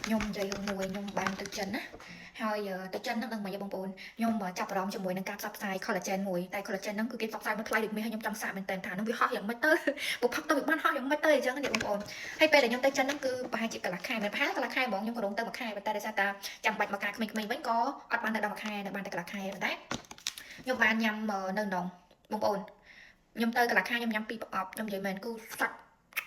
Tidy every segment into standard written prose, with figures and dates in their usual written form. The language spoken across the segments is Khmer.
nhom dây hông mùi nhom bàn từ chân á hơi từ chân nó đang mà bông bồn nhom mà chập rong cho mùi nâng cáp sắp sai collagen mùi tại collagen nó cứ cái sắp sai mất được mấy hay nhom trong sạ mình tèn thả nó bị hoอย่างไม่เตอร์บุพักต้องbịบ้านhoอย่างไม่เตอร์จังเนี่ยบงบนให้ไปเลยnhom tay chân nó cứ ba chỉ cả là khai mình phá cả là khai bóng nhom có đúng tơ mà khai và ta để sao ta chẳng bạch mà cả mình vẫn có ở ban đầu mà khai bàn cả là khai rồi đấy nhom bàn nhầm nơi nồng bông bồn nhom tơ cả là khai nhom nhắm pi bọc nhom vậy mình cứ sạch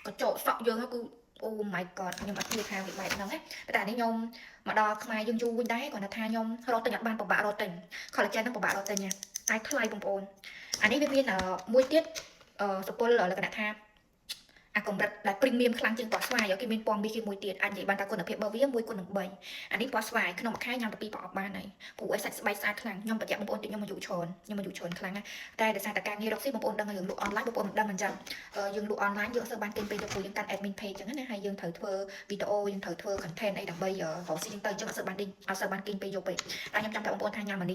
có chỗ sọ dương nó cứ oh my god ខ្ញុំអត់ជឿថាវាបែបហ្នឹងណាតែនេះខ្ញុំមកដល់ខ្មែរយើងយូរវិញដែរគាត់ថាខ្ញុំរត់ទិញអត់បានពិបាករត់ទិញ collagen ហ្នឹងពិបាករត់ទិញណាតែថ្លៃបងប្អូនអានេះវាមានមួយទៀតសុពលលក្ខណៈថាអាកម្រិតដែល premium ខ្លាំងជាងពណ៌ស្វាយគេមានពណ៌មីជាមួយទៀតអាចនិយាយបានថាគុណភាពរបស់វា1 គុណនឹង 3អានេះពណ៌ស្វាយក្នុងមួយខែញ៉ាំទៅ2ប្រអប់បានហើយព្រោះឲ្យសាច់ស្បែកស្អាតខ្លាំងខ្ញុំបញ្ជាក់បងប្អូនតិចខ្ញុំមកយូរច្រើនខ្លាំងណាតែដោយសារតែការងាររកស៊ីបងប្អូនដឹងហើយយើងលក់ online បងប្អូនមិនដឹងអញ្ចឹងយើងលក់ online យើងអត់សូវបានទិញពេលទៅព្រោះយើងកាន់ admin page អញ្ចឹងណាហើយយើងត្រូវធ្វើវីដេអូយើងត្រូវធ្វើ content អីដើម្បីរកស៊ីអញ្ចឹងទៅអញ្ចឹងអត់សូវបានទិញអត់សូវបានគិញពេលយកពេកតែខ្ញុំចាំតែបងប្អូនថាញ៉ាំអានេ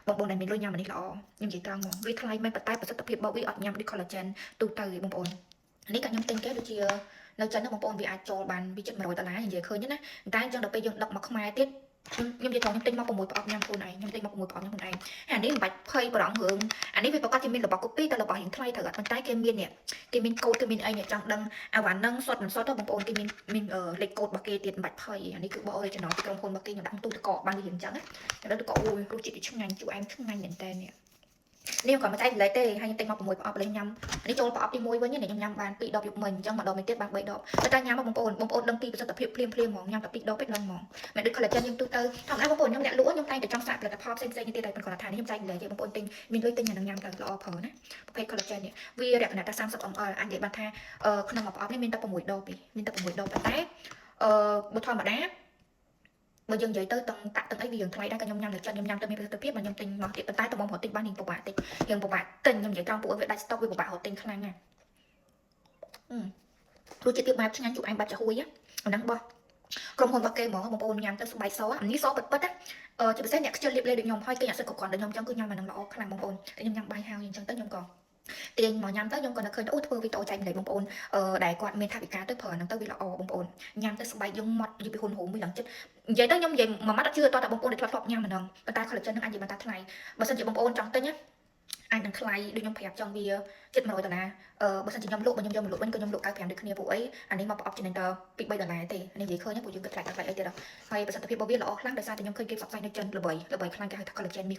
ះបងប្អូនដែលមានលុយញ៉ាំអានេះល្អខ្ញុំនិយាយត្រង់មកវាថ្លៃមែនប៉ុន្តែប្រសិទ្ធភាពរបស់វាអត់ញ៉ាំដូច collagen ទូទៅទេបងប្អូននេះក៏ខ្ញុំទិញគេដូចជានៅចិនបងប្អូនវាអាចចូលបានវាជិត$100និយាយឃើញណាតែអញ្ចឹងដល់ពេលយើងដឹកមកខ្មែរទៀតខ្ញុំនិយាយត្រង់ខ្ញុំទិញមក6ប្រអប់ញ៉ាំខ្លួនឯងខ្ញុំទិញមក6ប្រអប់ញ៉ាំខ្លួនឯងហើយអានេះមិនបាច់ភ័យប្រងរឿងអានេះវាប្រកាសជាមានរបស់ copy តែរបស់រៀងថ្លៃត្រូវអត់ប៉ុន្តែគេមាននេះគេមានកូដគេមានអីអ្នកចង់ដឹងអាវ៉ានឹងសុតមិនសុតទៅបងប្អូនគេមានលេខកូដរបស់គេទៀតមិនបាច់ភ័យអានេះគឺបប original ពីក្រុមហ៊ុនរបស់គេខ្ញុំដាក់ទូទឹកកកបានវាអញ្ចឹងណាដល់ទឹកកកអូយរសជាតិឆ្ងាញ់ជូរអែមឆ្ងាញ់មែនតើនេះនេះគាត់មិនតែលេខទេហើយខ្ញុំទិញមក6ប្រអប់លេងញ៉ាំនេះចូលប្រអប់ទី1វិញនេះខ្ញុំញ៉ាំបាន2ដបយកមិញអញ្ចឹងមកដបនេះទៀតបាន3ដបតែញ៉ាំមកបងប្អូនដឹងពីប្រសិទ្ធភាពភ្លាមហ្មងញ៉ាំតែ2ដបពេកដឹងហ្មងមិនដូច collagen យើងទូទៅធម្មតាបងប្អូនខ្ញុំអ្នកលក់ខ្ញុំតែងតែចង់សាកផលិតផលផ្សេងៗទៀតតែប៉ុន្តែគាត់ថានេះខ្ញុំចែកលេខបងប្អូនទិញមានលុយទិញអានឹងញ៉ាំទៅល្អប្រើណាប្រភេទ collagen នេះវាលក្ខណៈថា30 ml អាចនិយាយបានថាក្នុងមួយប្រអប់នេះមានតែ6ដបទេមានតែ6ដបប៉ុន្តែបើធម្មតាបើយើងនិយាយទៅទាំងអីវាយើងថ្លៃដែរក៏ខ្ញុំញ៉ាំទៅចិត្តខ្ញុំញ៉ាំទៅមានប្រសិទ្ធភាពមកខ្ញុំទិញមកទៀតប៉ុន្តែតំបងរត់ទិញបាននេះពិបាកតិចយើងពិបាកទិញខ្ញុំនិយាយត្រង់ពួកវាដាច់ stock វាពិបាករត់ទិញខ្លាំងណាស់រសជាតិទៀតបែបឆ្ងាញ់ជូរអែមបែបចាហួយហ្នឹងបោះក្រុមហ៊ុនរបស់គេហ្មងបងប្អូនញ៉ាំទៅស្បែកសអានេះសពិតណាជាពិសេសអ្នកខ្ជិលលាបលេដូចខ្ញុំហើយគេអត់សូវគ្រប់គ្រាន់ដូចខ្ញុំអញ្ចឹងគឺញ៉ាំអានឹងល្អខ្លាំងបងប្អូនតែខ្ញុំញ៉ាំបាយហើយអញ្ចឹងទៅខ្ញុំក៏ទាញមកញ៉ាំទៅខ្ញុំក៏នឹកឃើញអូធ្វើវីដេអូចែកម្លែកបងប្អូនដែលគាត់មានថាវិការទៅប្រើហ្នឹងទៅវាល្អបងប្អូនញ៉ាំទៅស្បែកយើងម៉ត់និយាយពីហ៊ុនហូមមួយឡើងចិត្តនិយាយទៅខ្ញុំនិយាយមួយម៉ាត់អត់ជឿតតែបងប្អូនដែលធ្លាប់ញ៉ាំអាហ្នឹងប៉ុន្តែ collagen ហ្នឹងអាចនិយាយបានថាថ្លៃបើសិនជាបងប្អូនចង់ទិញណាអាចនឹងថ្លៃដូចខ្ញុំប្រាប់ចង់វាជិត$100បើសិនជាខ្ញុំលក់បើខ្ញុំយកមកលក់វិញក៏ខ្ញុំលក់95ដូចគ្នាពួកអីអានេះមកប្រអប់ចំណេញតពី$3ទេអានេះនិយាយឃើញណាពួកយើងគិតថ្លៃអីទៀតហើយប្រសិទ្ធភាពរបស់វាល្អខ្លាំងដោយសារតែខ្ញុំឃើញគេផ្សព្វផ្សាយនៅចិនល្បីខ្លាំងគេហៅថា collagen មា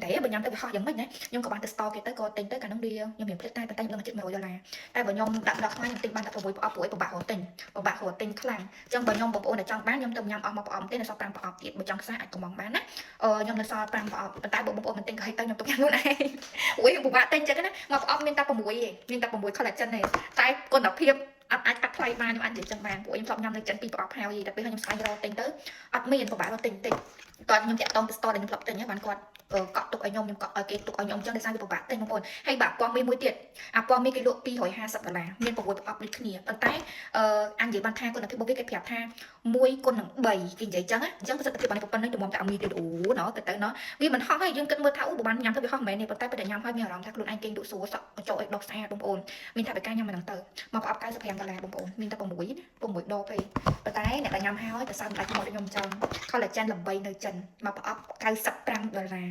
នតែបើញ៉ាំទៅវាហោះយ៉ាងម៉េចណាខ្ញុំក៏បានទៅ store គេទៅក៏ទិញទៅកាលនោះវាខ្ញុំមានផ្លិតតែប៉ុន្តែខ្ញុំដឹងជិត$100តែបើខ្ញុំដាក់ដល់ខ្មែរខ្ញុំទិញបានតែ6ប្រអប់ពួកអីពិបាករត់ទិញខ្លាំងអញ្ចឹងបើខ្ញុំបងប្អូនដែលចង់បានខ្ញុំទៅញ៉ាំអស់មកប្រអប់ទេនៅសល់5ប្រអប់ទៀតបើចង់ខ្សែអាចកំងបានណាខ្ញុំនៅសល់5ប្រអប់ប៉ុន្តែបើបងប្អូនមិនទិញក៏ហិចទៅខ្ញុំទុកញ៉ាំខ្លួនឯងអូយពិបាកទិញចឹងណាមកប្រអប់មានតែ6ទេមានតែ6 collagen ទេតែគុណភាពអត់អាចកាត់ថ្លៃបានខ្ញុំអាចនិយាយចឹងបានពួកខ្ញុំធ្លាប់ញ៉ាំនៅចិន2ប្រអប់ហើយតែពេលខ្ញុំស្វែងរកទិញទៅអត់មានពិបាករត់ទិញតិចគាត់ខ្ញុំតាក់តងទៅ store ដែលខ្ញុំធ្លាប់ទិញបានគាត់កក់ទុកឲ្យខ្ញុំកក់ឲ្យគេទុកឲ្យខ្ញុំចឹងដោយសារវាពិបាកទិញបងប្អូនហើយបាទពណ៌មីមួយទៀតអាពណ៌មីគេលក់$250មាន6ប្រអប់ដូចគ្នាប៉ុន្តែអញនិយាយបានថាគុណភាពរបស់វាគេប្រាប់ថា1 គុណនឹង 3គេនិយាយចឹងណាអញ្ចឹងប្រសិទ្ធភាពរបស់នេះប៉ុណ្ណឹងទៅមកតែអត់មានទៀតអូណោះទៅណោះវាមិនហោះហើយយើងគិតមើលថាអូបើបានញ៉ាំទៅវាហោះមែនទេប៉ុន្តែពេលតែញ៉ាំហើយមានអារម្មណ៍ថាខ្លួនឯងគេងលក់សួរសក់កញ្ចក់ឲ្យដុសស្អាតបងប្អូនមានថាបេកាញ៉ាំមិនដឹងទៅមកប្រអប់$95បងប្អូនមានតែ6ដបទេប៉ុន្តែអ្នកដែលញ៉ាំហើយទៅសាំដាច់មកខ្ញុំចឹង collagen ល្បីនៅចិនមកប្រអប់$95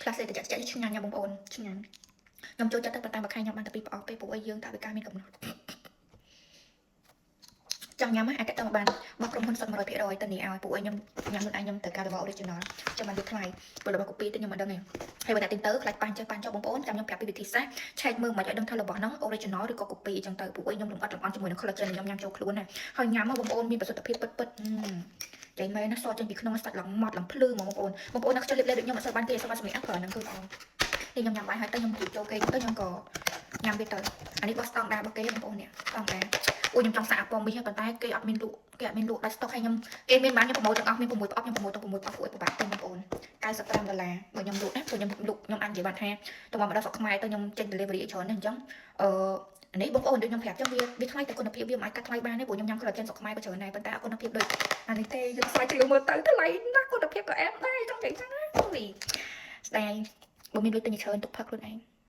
ខ្លះសេតែចាក់ឆ្ងាញ់ណាបងប្អូនឆ្ងាញ់ខ្ញុំចូលចិត្តទៅប៉ុន្តែមួយខែញ៉ាំបានតែ2ប្រអប់ទេពួកអីយើងថាវាការមានកំណត់ចង់ញ៉ាំអាចទៅបានរបស់ក្រុមហ៊ុនសុទ្ធ100%ទៅនេះឲ្យពួកអីខ្ញុំញ៉ាំខ្លួនឯងខ្ញុំទៅការរបស់ original ចាំបានវាថ្លៃព្រោះរបស់ copy ទៅខ្ញុំមិនដឹងទេហើយបើតែទិញទៅខ្លាចប៉ាន់ចុះបងប្អូនចាំខ្ញុំប្រាប់ពីវិធីសាស្ត្រឆែកមើលមិនឲ្យដឹងថារបស់ហ្នឹង original ឬក៏ copy អញ្ចឹងទៅពួកអីខ្ញុំលំអិតជាមួយនឹង collagen ខ្ញុំញ៉ាំចូលខ្លួនណាហើយញ៉ាំមកបងប្អូនមានប្រសិទ្ធភាពពិតចៃមែនណាសចេញពីក្នុងសាច់ឡើងម៉ត់ឡើងភ្លឺបងប្អូនណាខ្ជិលលេបលេដូចខ្ញុំអត់សូវបានគេសូវបានសម្រាប់ប្រើហ្នឹងគឺល្អនេះខ្ញុំញ៉ាំបាយហើយទៅខ្ញុំចូលគេទៅខ្ញុំក៏ញ៉ាំវាទៅអានេះបោះស្តង់ដារបស់គេបងប្អូននេះស្តង់ដាអូខ្ញុំចង់សាកអាពណ៌មីប៉ុន្តែគេអត់មានលក់ដាច់ស្តុកហើយខ្ញុំគេមានបានខ្ញុំប្រម៉ូទទាំងអស់មាន6ប្រអប់ខ្ញុំប្រម៉ូទទាំង6ប្រអប់ពួកពិបាកទិញបងប្អូន$95បើខ្ញុំលក់ណាព្រោះខ្ញុំលក់ខ្ញុំអាចនិយាយបានថាទៅមកដល់ស្រុកខ្មែរទៅខ្ញុំចេញ delivery ច្រើនណាស់អញ្ចឹងនេះបងប្អូនដូចខ្ញុំប្រាប់ចឹងវាថ្លៃតែគុណភាពវាមិនអាចកាត់ថ្លៃបានទេព្រោះខ្ញុំញ៉ាំ collagen ស្រុកខ្មែរក៏ច្រើនដែរប៉ុន្តែគុណភាពដូចអានេះទេយើងស្វែងជ្រាវមើលទៅថ្លៃណាស់គុណភាពក៏អែមដែរចង់និយាយចឹងណាស្ដាយបើមានលុយទិញច្រើនទុកផឹកខ្លួនឯង